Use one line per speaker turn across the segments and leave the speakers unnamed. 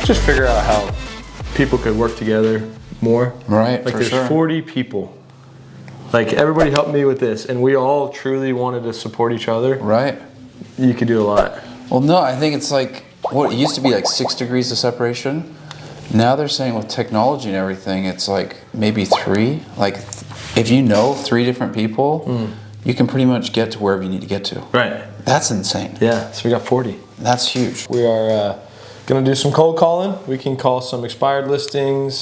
just figure out how people could work together more.
Right,
like
for
there's
sure.
40 people. Like everybody helped me with this, and we all truly wanted to support each other.
Right.
You could do a lot.
Well, no, I think it's like, what it used to be like 6 degrees of separation. Now they're saying with technology and everything, it's like maybe 3. Like if you know 3 different people, you can pretty much get to wherever you need to get to.
Right.
That's insane.
Yeah, so we got 40.
That's huge.
We are going to do some cold calling. We can call some expired listings,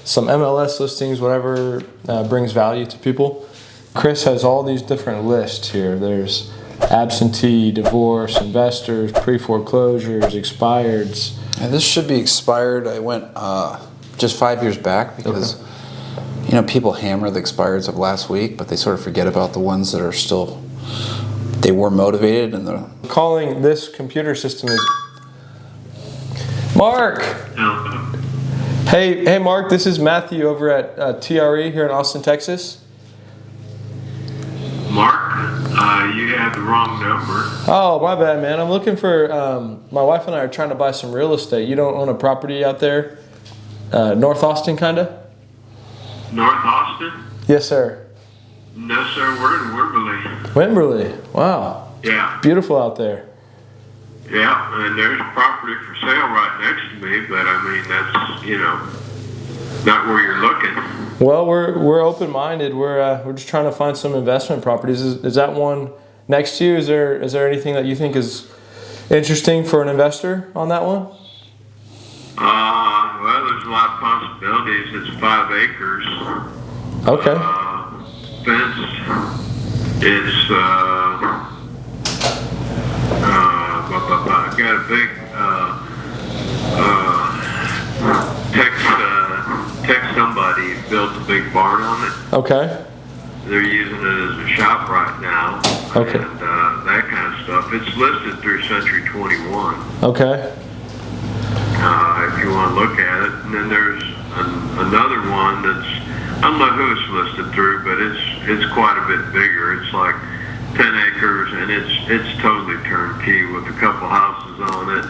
some MLS listings, whatever brings value to people. Chris has all these different lists here. There's absentee, divorce, investors, pre-foreclosures, expireds.
And this should be expired. I went just 5 years back because you know, people hammer the expireds of last week, but they sort of forget about the ones that are still, they were motivated. And the
calling this computer system is Mark. Hey Mark, this is Matthew over at TRE here in Austin, Texas.
Mark, you have the wrong number.
Oh, my bad, man. I'm looking for, my wife and I are trying to buy some real estate. You don't own a property out there? North Austin, kind of?
North Austin?
Yes, sir.
No, sir. We're in Wimberley.
Wimberley. Wow.
Yeah.
Beautiful out there.
Yeah, and there's property for sale right next to me, but I mean, that's, you know, not where you're looking.
Well, we're open-minded. We're just trying to find some investment properties. Is that one next to you? Is there anything that you think is interesting for an investor on that one?
Well, there's a lot of possibilities. It's 5 acres.
Okay.
Fenced. It's got a big text somebody built a big barn on it.
Okay.
They're using it as a shop right now.
Okay.
And that kind of stuff. It's listed through Century 21.
Okay.
If you want to look at it. And then there's another one that's, I don't know who it's listed through, but it's quite a bit bigger. It's like 10 acres, and it's totally turnkey with a couple houses on it.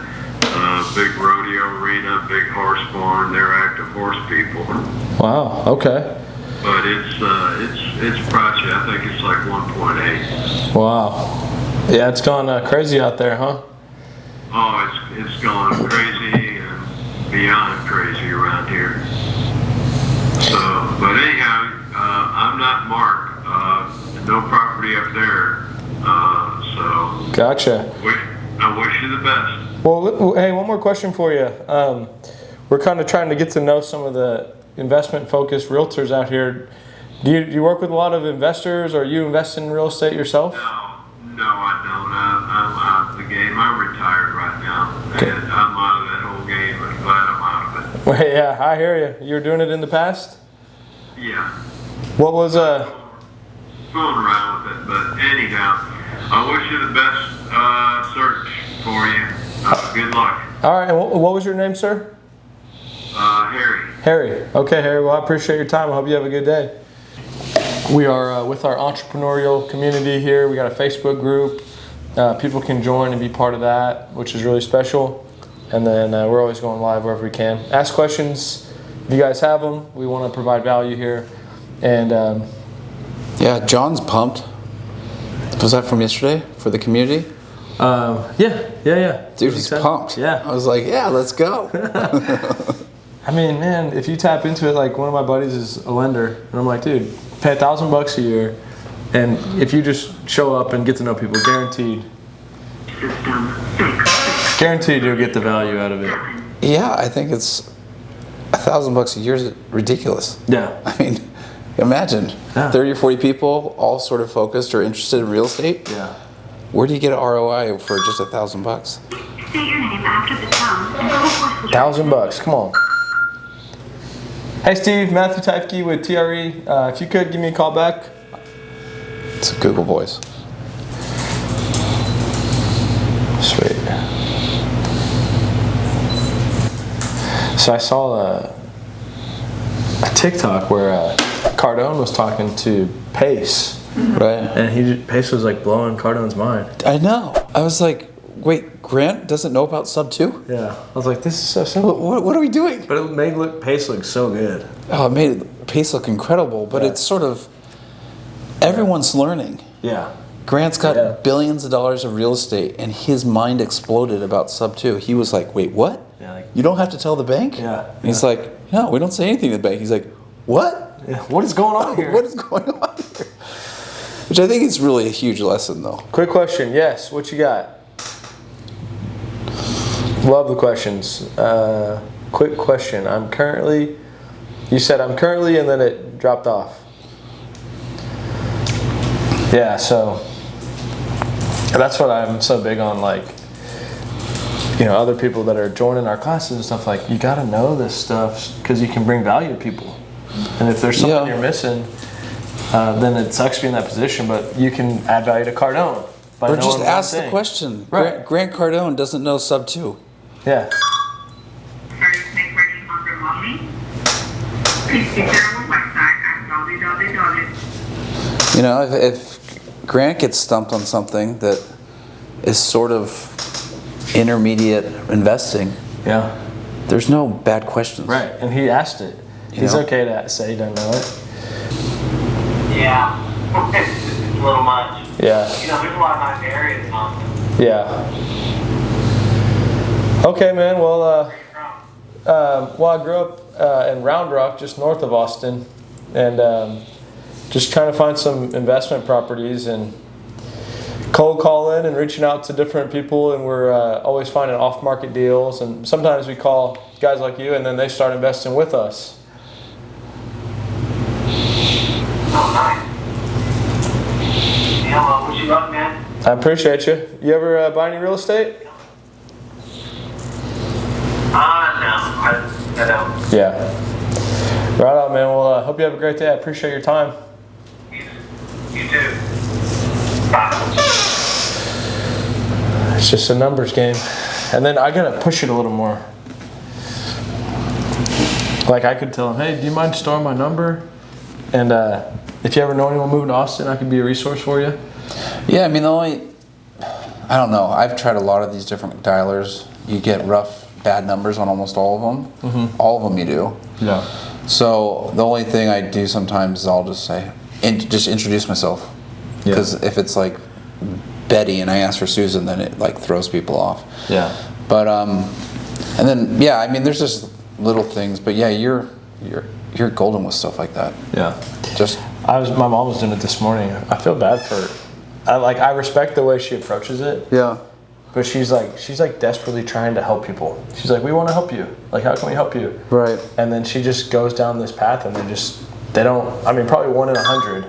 Big rodeo arena, big horse barn. They're active horse people.
Wow. Okay.
But it's pricey. I think it's like 1.8.
Wow. Yeah, it's gone crazy out there, huh?
Oh, it's gone crazy and beyond crazy around here. So, but anyhow, I'm not Mark. No property up there. So.
Gotcha.
I wish you the best.
Well, hey, one more question for you. We're kind of trying to get to know some of the investment-focused realtors out here. Do you work with a lot of investors, or you invest in real estate yourself?
No, I don't. I'm out of the game. I'm retired right now. Okay. And I'm out of that whole game, and glad I'm out of it.
Well, yeah, I hear you. You were doing it in the past?
Yeah.
What was
Fooling around with it, but anyhow, I wish you the best search for you. Good luck.
All right, and what was your name, sir?
Harry.
Harry. Okay, Harry. Well, I appreciate your time. I hope you have a good day. We are with our entrepreneurial community here. We got a Facebook group. People can join and be part of that, which is really special. And then we're always going live wherever we can. Ask questions if you guys have them. We want to provide value here. And
yeah, John's pumped. Was that from yesterday for the community?
Yeah.
Dude, he's pumped.
Yeah.
I was like, yeah, let's go.
I mean, man, if you tap into it, like one of my buddies is a lender, and I'm like, dude, pay $1,000 a year, and if you just show up and get to know people, guaranteed you'll get the value out of it.
Yeah, I think it's $1,000 a year is ridiculous.
Yeah.
I mean, imagine 30 or 40 people all sort of focused or interested in real estate.
Yeah.
Where do you get an ROI for just $1,000?
State your name after the tone, and Google Voice will
$1,000, come on. Hey Steve, Matthew Teifke with TRE. If you could give me a call back.
It's a Google Voice.
Sweet. So I saw a TikTok where Cardone was talking to Pace.
Right.
And Pace was like blowing Cardone's mind.
I know. I was like, wait, Grant doesn't know about sub 2?
Yeah. I was like, this is so simple.
What are we doing?
But it made pace look so good.
Oh, it made pace look incredible, but it's sort of, everyone's learning.
Yeah.
Grant's got billions of dollars of real estate, and his mind exploded about sub 2. He was like, wait, what?
Yeah, like,
you don't have to tell the bank?
Yeah.
And he's like, no, we don't say anything to the bank. He's like, what?
Yeah. What is going on here?
What is going on here? Which I think is really a huge lesson, though.
Quick question. Yes. What you got? Love the questions. Quick question. You said I'm currently, and then it dropped off. Yeah, so that's what I'm so big on, like, other people that are joining our classes and stuff, like, you got to know this stuff because you can bring value to people. And if there's something you're missing, then it sucks to be in that position, but you can add value to Cardone.
Or just ask the question.
Right.
Grant Cardone doesn't know sub 2.
Yeah.
First, make ready on the money. Please visit our website at www.
If Grant gets stumped on something that is sort of intermediate investing, there's no bad questions.
Right, and he asked it. He's okay to say he doesn't know it.
Yeah, it's a little much.
Yeah.
There's a lot of nice areas.
Yeah. Okay, man. Well, I grew up in Round Rock, just north of Austin, and just trying to find some investment properties and cold calling and reaching out to different people, and we're always finding off-market deals, and sometimes we call guys like you and then they start investing with us.
Oh, nice. Yeah, well, wish you luck, man.
I appreciate you. You ever buy any real estate?
No, I don't.
Yeah. Right on, man. Well, hope you have a great day. I appreciate your time.
You too. Bye.
It's just a numbers game. And then I gotta push it a little more. Like, I could tell him, hey, do you mind storing my number? And if you ever know anyone moving to Austin, I could be a resource for you.
Yeah, I mean, I don't know. I've tried a lot of these different dialers. You get bad numbers on almost all of them. Mm-hmm. All of them you do.
Yeah.
So the only thing I do sometimes is I'll just say, just introduce myself. Because if it's like Betty and I ask for Susan, then it like throws people off.
Yeah.
But and then I mean, there's just little things. But yeah, you're golden with stuff like that.
Yeah. My mom was doing it this morning. I feel bad for her. I respect the way she approaches it.
Yeah.
But she's like desperately trying to help people. She's like, we want to help you. Like, how can we help you?
Right.
And then she just goes down this path, and they don't. I mean, probably 1 in 100